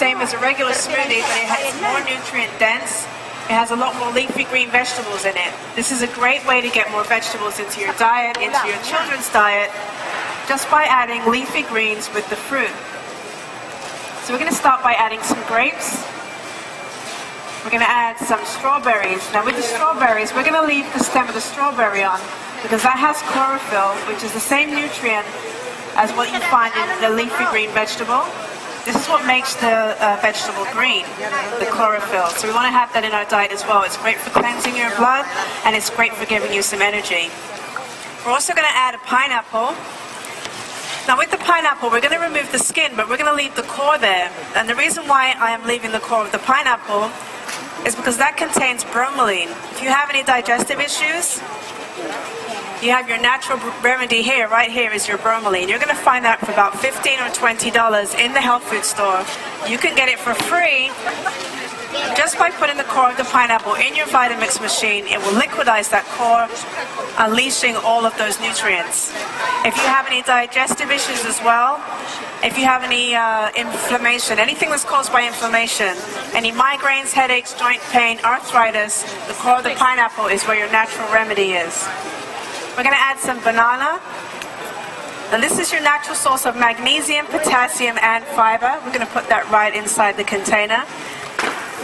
same as a regular smoothie, but it's more nutrient dense. It has a lot more leafy green vegetables in it. This is a great way to get more vegetables into your diet, into your children's diet, just by adding leafy greens with the fruit. So we're going to start by adding some grapes. We're going to add some strawberries. Now with the strawberries, we're going to leave the stem of the strawberry on because that has chlorophyll, which is the same nutrient as what you find in the leafy green vegetable. This is what makes the vegetable green, the chlorophyll. So we want to have that in our diet as well. It's great for cleansing your blood and it's great for giving you some energy. We're also going to add a pineapple. Now with the pineapple, we're going to remove the skin, but we're going to leave the core there. And the reason why I am leaving the core of the pineapple is because that contains bromelain. If you have any digestive issues, you have your natural remedy here. Right here is your bromelain. You're going to find that for about $15 or $20 in the health food store. You can get it for free just by putting the core of the pineapple in your Vitamix machine. It will liquidize that core, unleashing all of those nutrients. If you have any digestive issues as well, if you have any inflammation, anything that's caused by inflammation, any migraines, headaches, joint pain, arthritis, the core of the pineapple is where your natural remedy is. We're going to add some banana. And this is your natural source of magnesium, potassium, and fiber. We're going to put that right inside the container.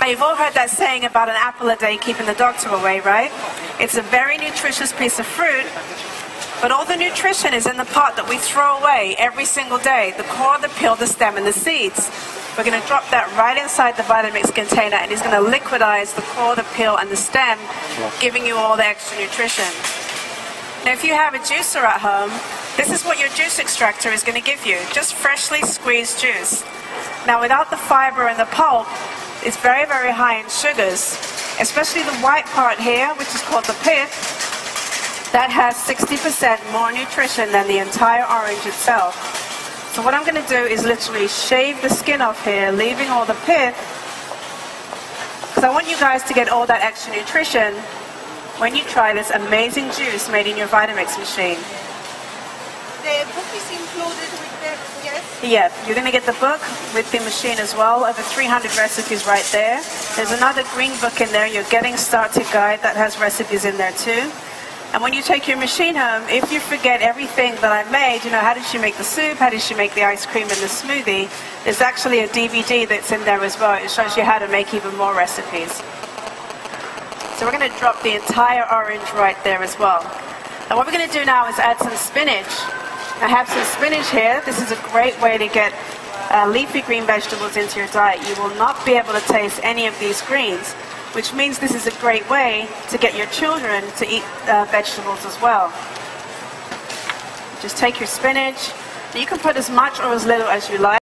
Now, you've all heard that saying about an apple a day keeping the doctor away, right? It's a very nutritious piece of fruit, but all the nutrition is in the part that we throw away every single day, the core, the peel, the stem, and the seeds. We're going to drop that right inside the Vitamix container, and it's going to liquidize the core, the peel, and the stem, giving you all the extra nutrition. Now, if you have a juicer at home, this is what your juice extractor is going to give you, just freshly squeezed juice. Now, without the fiber and the pulp, it's very, very high in sugars, especially the white part here, which is called the pith. That has 60% more nutrition than the entire orange itself. So what I'm going to do is literally shave the skin off here, leaving all the pith, because I want you guys to get all that extra nutrition when you try this amazing juice made in your Vitamix machine. The book is included with the, yes? Yeah, you're going to get the book with the machine as well, over 300 recipes right there. There's another green book in there, your Getting Started Guide, that has recipes in there too. And when you take your machine home, if you forget everything that I made, you know, how did she make the soup, how did she make the ice cream and the smoothie, there's actually a DVD that's in there as well. It shows you how to make even more recipes. So we're going to drop the entire orange right there as well. And what we're going to do now is add some spinach. I have some spinach here. This is a great way to get leafy green vegetables into your diet. You will not be able to taste any of these greens, which means this is a great way to get your children to eat vegetables as well. Just take your spinach. You can put as much or as little as you like.